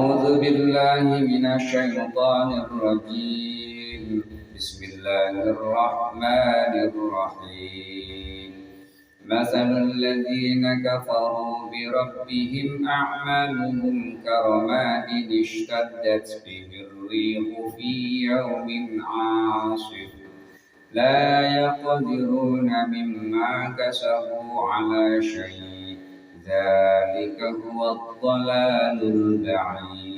أعوذ بالله من الشيطان الرجيم بسم الله الرحمن الرحيم مثل الذين كفروا بربهم أعمالهم كرماد اشتدت به الريح في يوم عاصف لا يقدرون مما كسبوا على شيء ذلك هو الضلال البعيد.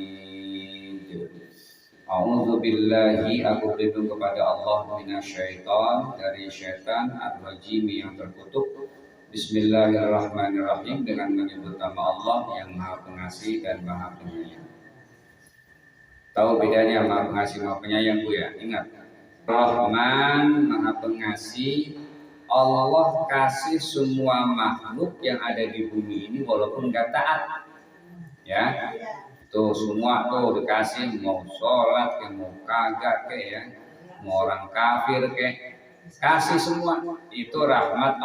A'udzu billahi, aku berlindung kepada Allah minasyaitan, dari syaitan ar-rajim yang terkutuk. Bismillahirrahmanirrahim, dengan menyebut nama Allah yang Maha Pengasih dan Maha Penyayang. Tahu bedanya Maha Pengasih Maha Penyayang, Bu ya? Ingat, Rahman Maha Pengasih, Allah kasih semua makhluk yang ada di bumi ini walaupun nggak taat, ya. Tuh semua tuh dikasih, mau sholat ke, mau kagak ke, ya, mau orang kafir ke, kasih semua. Itu rahmat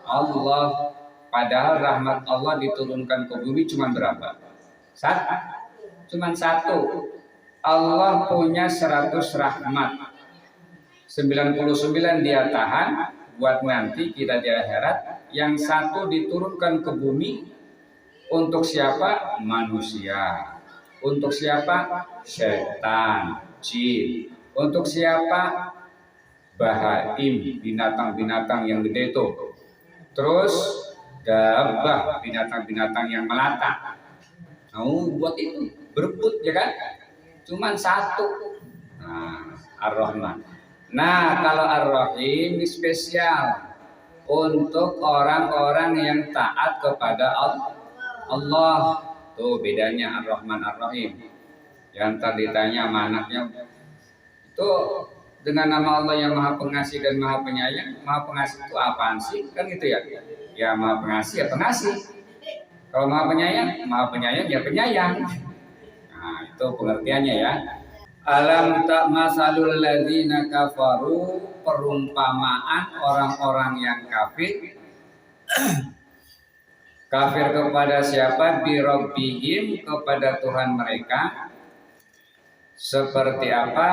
Allah. Padahal rahmat Allah diturunkan ke bumi cuma berapa? Cuma satu. Allah punya 100 rahmat. 99 dia tahan buat nanti kita di akhirat. Yang satu diturunkan ke bumi. Untuk siapa? Manusia. Untuk siapa? Setan, jin. Untuk siapa? Bahaim, binatang-binatang yang gede itu. Terus dabah, binatang-binatang yang melata. Buat itu berebut, ya kan? Cuman satu. Nah, Ar-Rahman. Nah, kalau Ar-Rahim ini spesial untuk orang-orang yang taat kepada Allah. Tuh bedanya Ar-Rahman Ar-Rahim. Yang tadi ditanya sama anaknya, itu dengan nama Allah yang Maha Pengasih dan Maha Penyayang. Maha Pengasih itu apaan sih? Kan gitu ya. Ya Maha Pengasih ya pengasih. Kalau Maha Penyayang ya penyayang. Nah, itu pengertiannya ya. Alam tak masalul ladzina kafaru, perumpamaan orang-orang yang kafir. Kafir kepada siapa? Bi rabbihim, kepada Tuhan mereka. Seperti apa?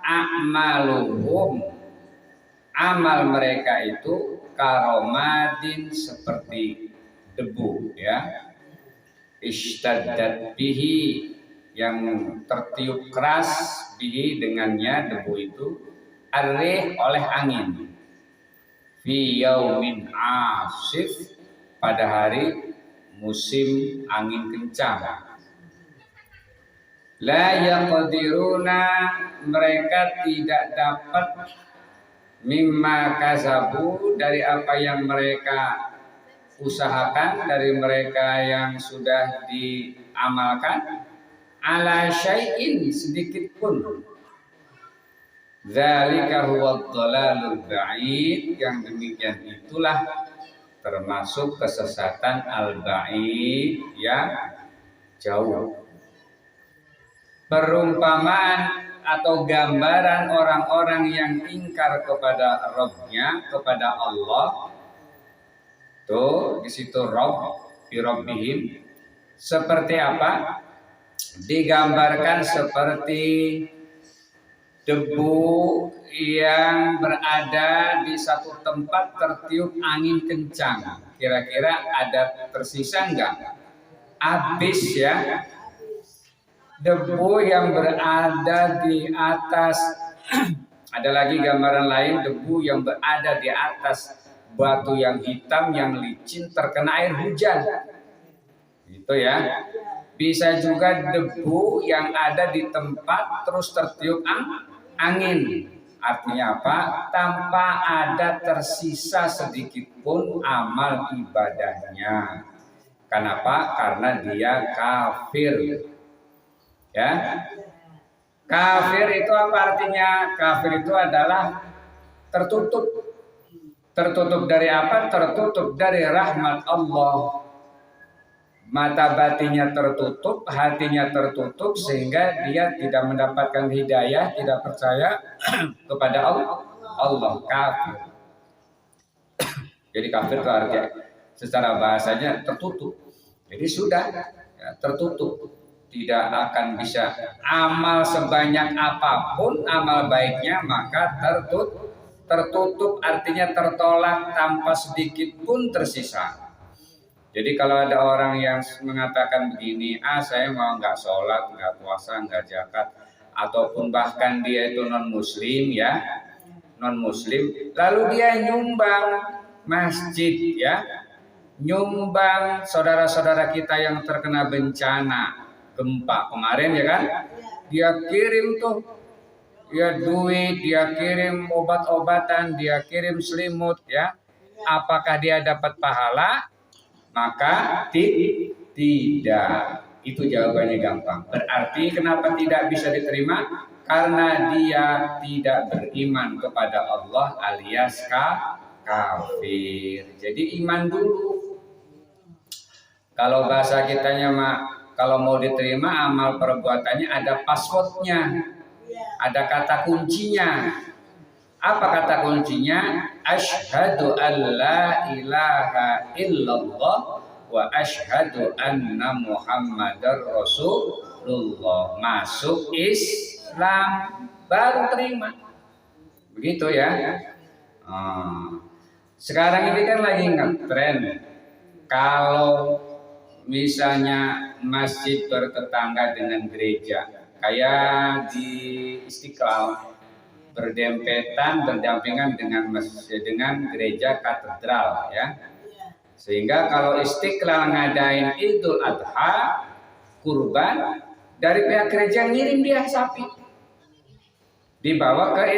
A'maluhum, amal mereka itu karomadin, seperti debu, ya. Ishtaddat bihi, yang tertiup keras, bihi dengannya debu itu, arih oleh angin, fi yaumin asif, pada hari musim angin kencang. La yaqdiruna, mereka tidak dapat, mimma kasabu, dari apa yang mereka usahakan, dari mereka yang sudah diamalkan, ala syai'in, sedikit pun. Dzalika huwa dhalalul ba'id, yang demikian itulah termasuk kesesatan al-ba'id, yang jauh. Perumpamaan atau gambaran orang-orang yang ingkar kepada Rabb-nya, kepada Allah. Tuh di situ Rabb, bi rabbihim, seperti apa? Digambarkan seperti debu yang berada di satu tempat tertiup angin kencang. Kira-kira ada tersisa enggak? Habis, ya. Debu yang berada di atas. Ada lagi gambaran lain, debu yang berada di atas batu yang hitam, yang licin, terkena air hujan. Gitu ya. Bisa juga debu yang ada di tempat terus tertiup angin. Artinya apa? Tanpa ada tersisa sedikit pun amal ibadahnya. Kenapa? Karena dia kafir. Ya. Kafir itu apa artinya? Kafir itu adalah tertutup. Tertutup dari apa? Tertutup dari rahmat Allah. Mata batinnya tertutup, hatinya tertutup, sehingga dia tidak mendapatkan hidayah, tidak percaya kepada Allah. Kafir. Jadi kafir itu artinya secara bahasanya tertutup. Jadi sudah, ya, tertutup. tidak akan bisa. Amal sebanyak apapun amal baiknya maka tertutup artinya tertolak tanpa sedikit pun tersisa. Jadi kalau ada orang yang mengatakan begini, saya mau nggak sholat, nggak puasa, nggak zakat, ataupun bahkan dia itu non muslim ya, non muslim, lalu dia nyumbang masjid ya, nyumbang saudara-saudara kita yang terkena bencana gempa kemarin ya kan, dia kirim tuh ya duit, dia kirim obat-obatan, dia kirim selimut ya, apakah dia dapat pahala? Maka tidak. Itu jawabannya gampang. Berarti kenapa tidak bisa diterima? Karena dia tidak beriman kepada Allah alias kafir. Jadi iman dulu. Kalau bahasa kitanya mah, kalau mau diterima amal perbuatannya ada passwordnya, ada kata kuncinya. Apa kata kuncinya? Asyhadu an la ilaha illallah wa asyhadu anna Muhammadar Rasulullah. Masuk Islam baru terima. Begitu ya. Sekarang ini kan lagi ngetren kalau misalnya masjid bertetangga dengan gereja, kayak di Istiqlal berdempetan berdampingan dengan gereja katedral ya, sehingga kalau Istiqlal ngadain Idul Adha kurban, dari pihak gereja ngirim dia sapi dibawa ke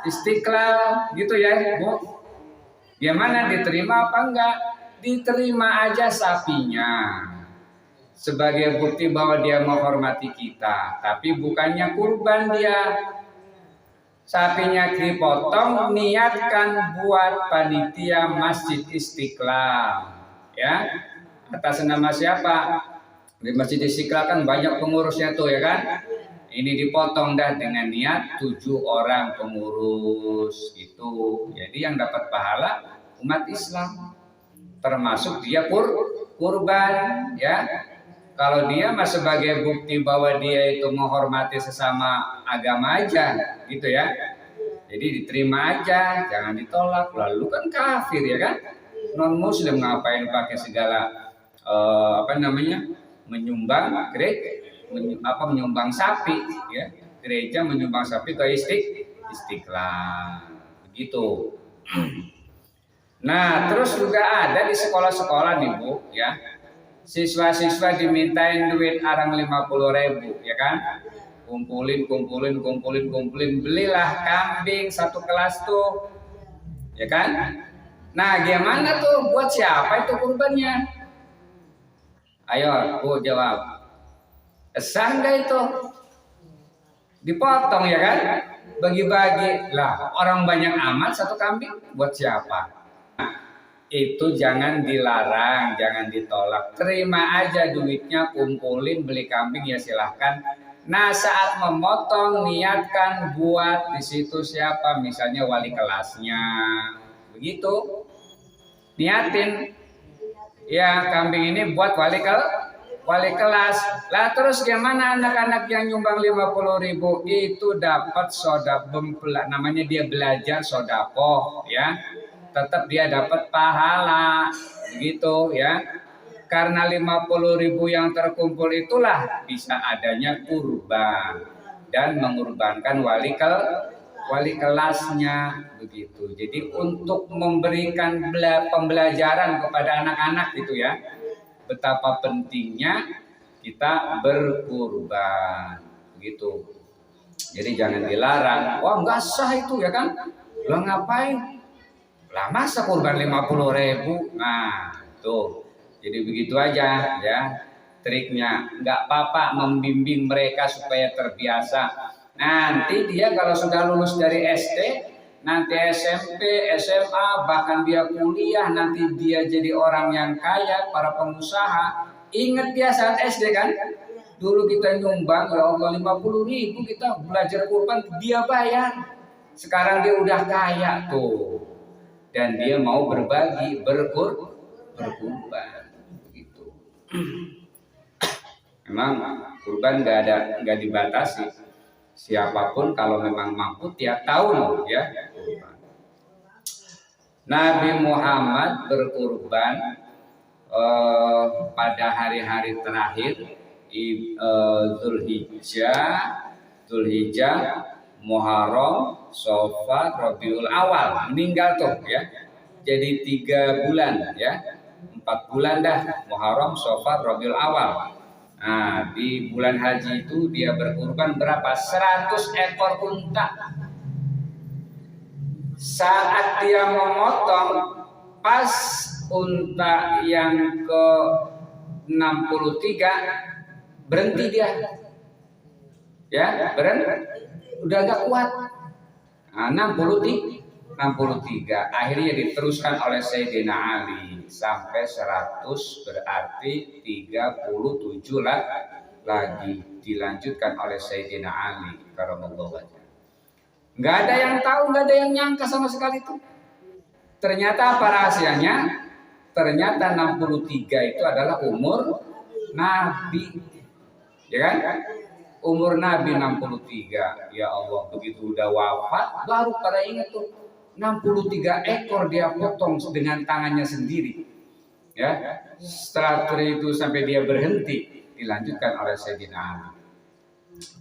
Istiqlal gitu ya Bu. Gimana, diterima apa enggak? Diterima aja sapinya sebagai bukti bahwa dia menghormati kita, tapi bukannya kurban dia. Sapinya dipotong, niatkan buat panitia Masjid Istiqlal ya, atas nama siapa? Di Masjid Istiqlal kan banyak pengurusnya tuh ya kan, ini dipotong dah dengan niat 7 orang pengurus itu. Jadi yang dapat pahala umat Islam, termasuk dia kurban ya. Kalau dia mah sebagai bukti bahwa dia itu menghormati sesama agama aja gitu ya. Jadi diterima aja, jangan ditolak. Lalu kan kafir ya kan? Non muslim ngapain pakai segala menyumbang menyumbang sapi ya. Gereja menyumbang sapi ke Istiqlal. Begitu. Nah, terus juga ada di sekolah-sekolah nih Bu ya. Siswa-siswa dimintain duit arang 50.000 ya kan, kumpulin, belilah kambing satu kelas tuh ya kan. Nah gimana tuh, buat siapa itu kurbannya? Ayo Bu jawab, kesan gak itu? Dipotong ya kan, bagi-bagi lah, orang banyak amat satu kambing, buat siapa? Itu jangan dilarang, jangan ditolak, terima aja duitnya, kumpulin, beli kambing ya silahkan. Nah saat memotong niatkan buat di situ siapa, misalnya wali kelasnya, begitu, niatin ya kambing ini buat wali kelas. Lah terus gimana anak-anak yang nyumbang 50.000 itu dapat namanya dia belajar sodakoh ya, tetap dia dapat pahala begitu ya. Karena 50.000 yang terkumpul itulah bisa adanya kurban dan mengorbankan wali kelasnya begitu. Jadi untuk memberikan pembelajaran kepada anak-anak gitu ya, betapa pentingnya kita berkurban begitu. Jadi jangan dilarang. Wah nggak sah itu ya kan? Lo ngapain? Lah masa kurban 50.000? Nah tuh, jadi begitu aja ya triknya. Nggak apa-apa membimbing mereka supaya terbiasa. Nanti dia kalau sudah lulus dari SD, nanti SMP, SMA, bahkan dia kuliah, nanti dia jadi orang yang kaya, para pengusaha. Ingat dia saat SD kan? Dulu kita nyumbang, ya Allah 50.000 kita belajar kurban, dia bayar. Sekarang dia udah kaya tuh. Dan dia mau berbagi, berkurban begitu. Memang kurban nggak dibatasi. Siapapun kalau memang mampu tiap tahun ya kurban. Nabi Muhammad berkurban pada hari-hari terakhir Zulhijjah, Muharram, Safar, Rabiul Awal. Meninggal tuh ya. Jadi 3 bulan ya. 4 bulan dah, Muharram, Safar, Rabiul Awal. Nah, di bulan haji itu dia berkurban berapa? 100 ekor unta. Saat dia memotong, pas unta yang ke 63 berhenti dia. Ya, berhenti. Udah gak kuat. Nah, 63. Akhirnya diteruskan oleh Sayyidina Ali sampai 100, berarti 37 lagi dilanjutkan oleh Sayyidina Ali karamallahu wajhah. Nggak ada yang tahu, nggak ada yang nyangka sama sekali itu. Ternyata apa rahasianya? Ternyata 63 itu adalah umur Nabi, ya kan? Umur Nabi 63. Ya Allah, begitu udah wafat baru pada ingat tuh 63 ekor dia potong dengan tangannya sendiri. Ya, setelah itu sampai dia berhenti, dilanjutkan oleh Sayyidina Ali.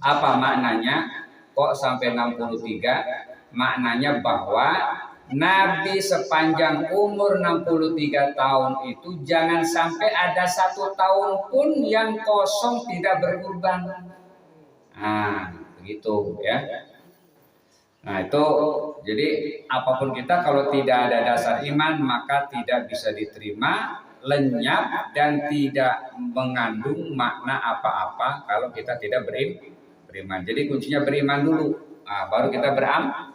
Apa maknanya? Kok sampai 63? Maknanya bahwa Nabi sepanjang umur 63 tahun itu jangan sampai ada 1 tahun pun yang kosong tidak berkurban. Nah, begitu ya. Nah, itu jadi apapun kita kalau tidak ada dasar iman maka tidak bisa diterima, lenyap dan tidak mengandung makna apa-apa kalau kita tidak beriman. Jadi kuncinya beriman dulu, baru kita beramal.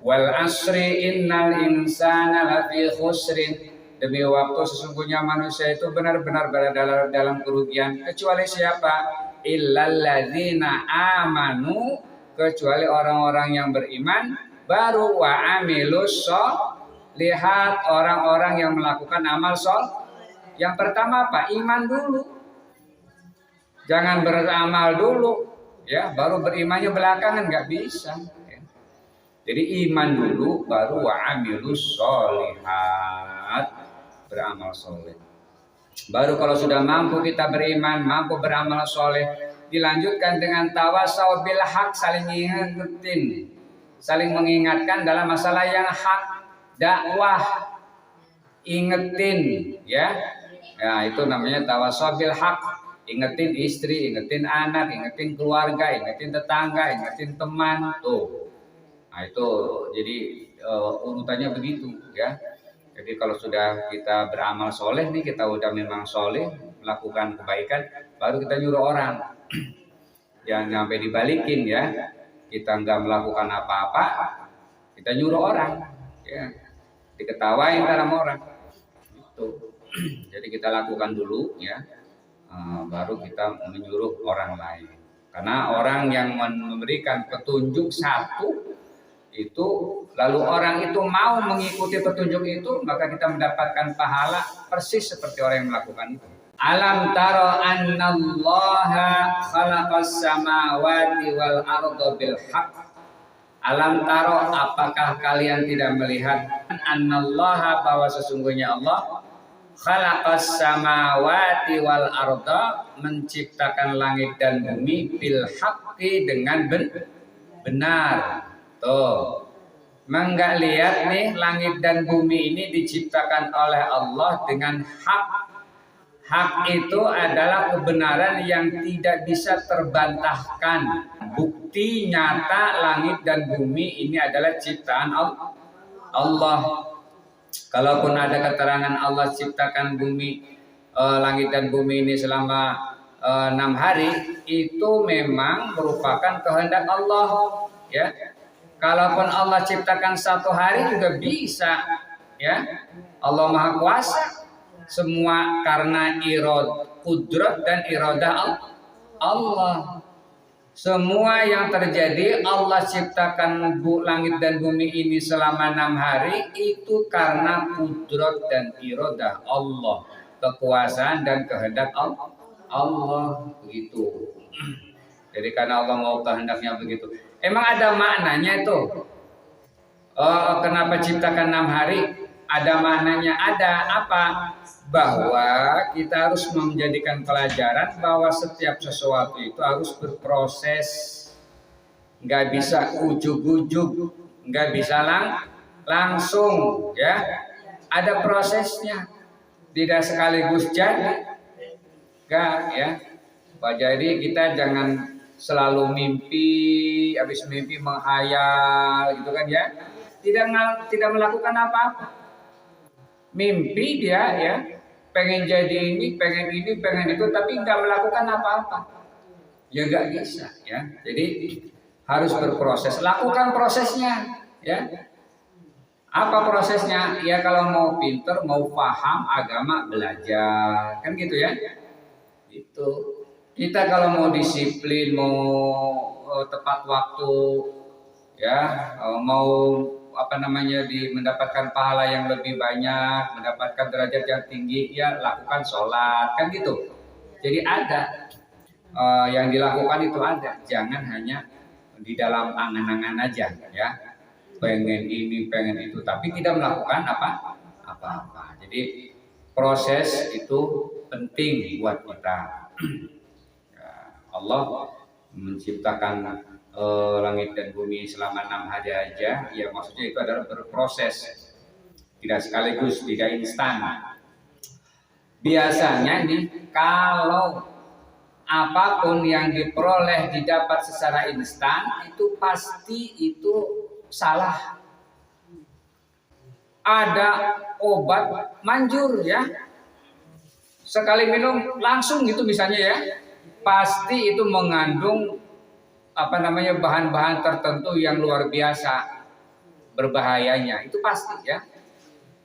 Wal asri innal insana lafi khusrin. Demi waktu sesungguhnya manusia itu benar-benar berada dalam kerugian, kecuali siapa? Illalladzina amanu, kecuali orang-orang yang beriman, baru wa amilus sholihat, orang-orang yang melakukan amal soleh. Yang pertama apa? Iman dulu. Jangan beramal dulu, ya, baru berimannya belakangan, nggak bisa. Ya. Jadi iman dulu, baru wa amilus sholihat, beramal soleh. Baru kalau sudah mampu kita beriman, mampu beramal soleh, dilanjutkan dengan tawasau bil haq, saling ingetin, saling mengingatkan dalam masalah yang hak, dakwah, ingetin, ya. Ya, itu namanya tawasau bil haq. Ingetin istri, ingetin anak, ingetin keluarga, ingetin tetangga, ingetin teman, tuh. Nah, itu jadi urutannya begitu, ya. Jadi kalau sudah kita beramal soleh nih, kita udah memang soleh, melakukan kebaikan, baru kita nyuruh orang. Jangan sampai dibalikin ya. Kita nggak melakukan apa-apa, kita nyuruh orang, ya. Diketawain sama orang. Itu. Jadi kita lakukan dulu, ya. Baru kita menyuruh orang lain. Karena orang yang memberikan petunjuk satu itu, lalu orang itu mau mengikuti petunjuk itu, maka kita mendapatkan pahala persis seperti orang yang melakukan itu. Alam taro annallaha khalaqas samawati wal arda bil haqq. Alam taro, apakah kalian tidak melihat annallaha, bahwa sesungguhnya Allah khalaqas samawati wal arda, menciptakan langit dan bumi bil haqqi, dengan benar. Tuh, enggak lihat nih, langit dan bumi ini diciptakan oleh Allah dengan hak. Hak itu adalah kebenaran yang tidak bisa terbantahkan. Bukti nyata langit dan bumi ini adalah ciptaan Allah. Kalaupun ada keterangan Allah ciptakan bumi, langit dan bumi ini selama 6 hari, itu memang merupakan kehendak Allah, ya. Kalaupun Allah ciptakan 1 hari juga bisa, ya. Allah Maha Kuasa, semua karena kudrat dan iradah Allah. Semua yang terjadi, Allah ciptakan langit dan bumi ini selama 6 hari, itu karena kudrat dan iradah Allah, kekuasaan dan kehendak Allah, begitu. Jadi karena Allah mau kehendaknya begitu. Emang ada maknanya itu. Kenapa ciptakan 6 hari? Ada maknanya, ada apa? Bahwa kita harus menjadikan pelajaran bahwa setiap sesuatu itu harus berproses, nggak bisa ujuk-ujuk, nggak bisa langsung, ya. Ada prosesnya, tidak sekaligus jadi, nggak, ya. Jadi kita jangan selalu mimpi, habis mimpi menghayal, gitu kan ya? Tidak melakukan apa-apa. Mimpi dia, ya, pengen jadi ini, pengen itu, tapi nggak melakukan apa-apa. Ya nggak bisa, ya. Jadi harus berproses. Lakukan prosesnya, ya. Apa prosesnya? Ya kalau mau pinter, mau paham agama, belajar, kan gitu ya. Itu kita kalau mau disiplin, mau tepat waktu, ya, mau mendapatkan pahala yang lebih banyak, mendapatkan derajat yang tinggi, ya lakukan sholat, kan gitu. Jadi ada yang dilakukan itu ada, jangan hanya di dalam angan-angan aja, ya. Pengen ini, pengen itu, tapi tidak melakukan apa-apa. Jadi proses itu penting buat kita. Ya, Allah menciptakan langit dan bumi selama 6 hari aja, ya maksudnya itu adalah berproses, tidak sekaligus, tidak instan. Biasanya nih kalau apapun yang diperoleh didapat secara instan, itu pasti itu salah. Ada obat manjur, ya, sekali minum langsung gitu misalnya, ya, pasti itu mengandung bahan-bahan tertentu yang luar biasa berbahayanya, itu pasti, ya,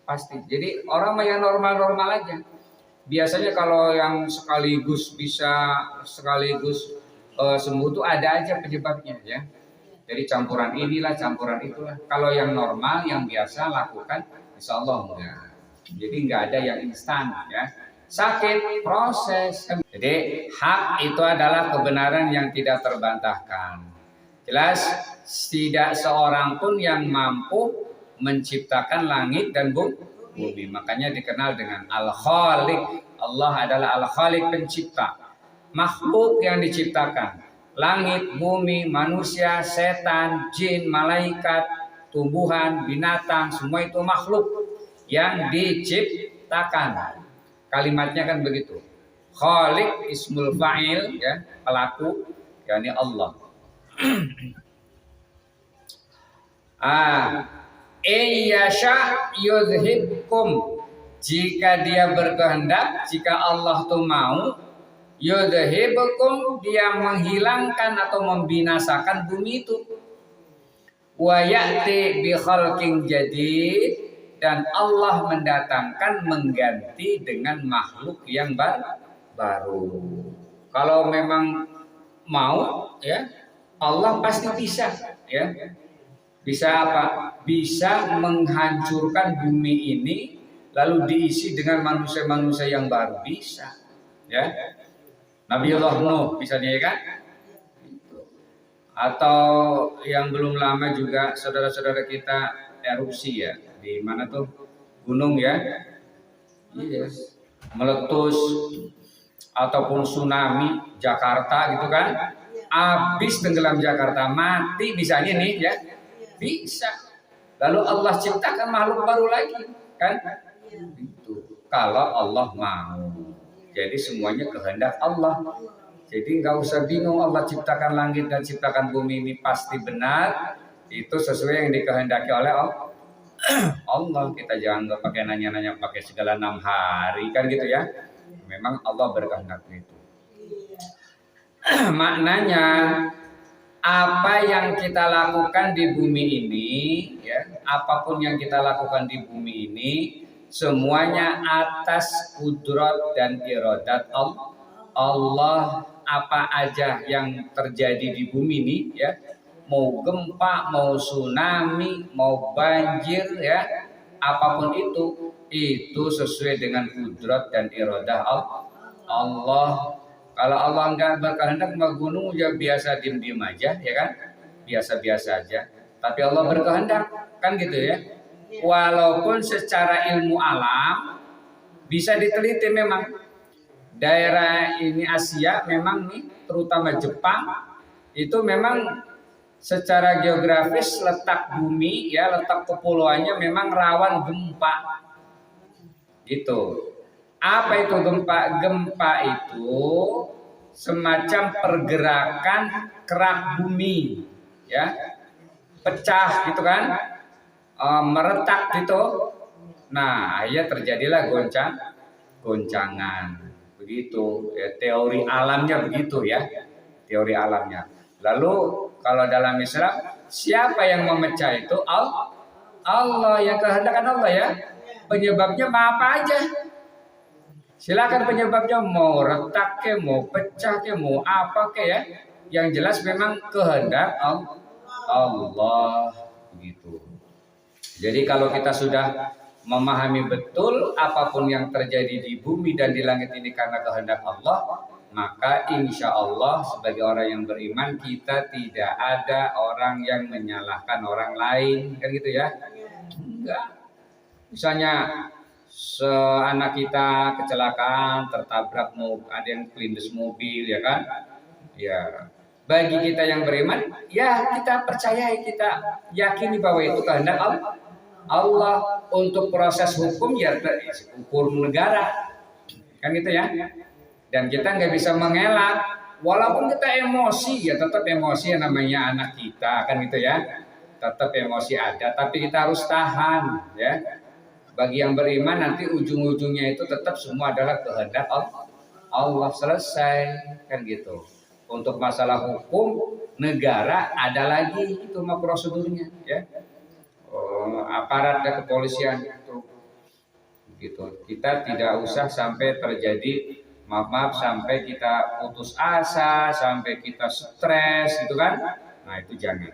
pasti. Jadi orang yang normal-normal aja, biasanya kalau yang sekaligus sembuh tuh ada aja penyebabnya, ya. Jadi campuran inilah, campuran itulah. Kalau yang normal, yang biasa lakukan, insya Allah enggak. Jadi enggak ada yang instan, ya. Sakit, proses. Jadi hak itu adalah kebenaran yang tidak terbantahkan. Jelas, tidak seorang pun yang mampu menciptakan langit dan bumi. Makanya dikenal dengan Al-Khaliq. Allah adalah Al-Khaliq, pencipta. Makhluk yang diciptakan, langit, bumi, manusia, setan, jin, malaikat, tumbuhan, binatang, semua itu makhluk yang diciptakan. Kalimatnya kan begitu. Khaliq ismul fa'il, ya, pelaku, yakni Allah. Iyasha yudhibkum, jika dia berkehendak, jika Allah tuh mau, yudhibkum, dia menghilangkan atau membinasakan bumi itu. Wa ya'ti bi khalqin jadid, dan Allah mendatangkan, mengganti dengan makhluk yang baru. Kalau memang mau, ya, Allah pasti bisa, ya. Bisa apa? Bisa menghancurkan bumi ini lalu diisi dengan manusia-manusia yang baru, bisa, ya. Nabiullah Nuh misalnya, ya kan? Atau yang belum lama juga saudara-saudara kita erupsi, ya. Di mana tuh gunung, ya, yes, meletus, ataupun tsunami Jakarta gitu kan, habis tenggelam Jakarta, mati misalnya nih, ya, bisa. Lalu Allah ciptakan makhluk baru lagi, kan? Itu kalau Allah mau. Jadi semuanya kehendak Allah. Jadi nggak usah bingung, Allah ciptakan langit dan ciptakan bumi ini pasti benar, itu sesuai yang dikehendaki oleh Allah. Kita jangan nggak pakai nanya-nanya pakai segala 6 hari, kan gitu, ya. Memang Allah berkehendak itu. Maknanya apa yang kita lakukan di bumi ini, ya, apapun yang kita lakukan di bumi ini, semuanya atas kudrat dan iradat Allah. Apa aja yang terjadi di bumi ini, ya, mau gempa, mau tsunami, mau banjir, ya, apapun itu sesuai dengan kudrat dan iradah Allah. Kalau Allah nggak berkehendak mau gunung ya biasa diem-diem aja, ya kan? Biasa-biasa aja. Tapi Allah berkehendak, kan gitu ya. Walaupun secara ilmu alam bisa diteliti memang daerah ini Asia memang nih, terutama Jepang itu memang secara geografis letak bumi ya, letak kepulauannya memang rawan gempa. Gitu. Apa itu gempa? Gempa itu semacam pergerakan kerak bumi, ya, pecah gitu kan, meretak gitu. Nah, ya terjadilah goncangan, begitu. Ya, teori alamnya begitu ya, teori alamnya. Lalu kalau dalam Islam, siapa yang memecah itu? Allah, yang kehendakkan Allah ya. Penyebabnya apa aja? Silakan penyebabnya mau retak ke, mau pecah ke, mau apa ke ya. Yang jelas memang kehendak Allah begitu. Jadi kalau kita sudah memahami betul apapun yang terjadi di bumi dan di langit ini karena kehendak Allah, maka insya Allah sebagai orang yang beriman kita tidak ada orang yang menyalahkan orang lain, kan gitu ya? Enggak. Misalnya seanak kita kecelakaan, tertabrak mobil, ada yang kelindes mobil, ya kan? Ya, bagi kita yang beriman, ya kita percaya, kita yakini bahwa itu kehendak Allah. Untuk proses hukum ya hukum negara, kan gitu ya. Dan kita nggak bisa mengelak, walaupun kita emosi ya tetap emosi, yang namanya anak kita, kan gitu ya. Tetap emosi ada, tapi kita harus tahan ya. Bagi yang beriman nanti ujung-ujungnya itu tetap semua adalah kehendak Allah, selesai, kan gitu. Untuk masalah hukum negara ada lagi itu mah prosedurnya ya. Aparat dan kepolisian itu gitu. Kita tidak usah sampai terjadi maaf sampai kita putus asa, sampai kita stres gitu kan. Nah, itu jangan.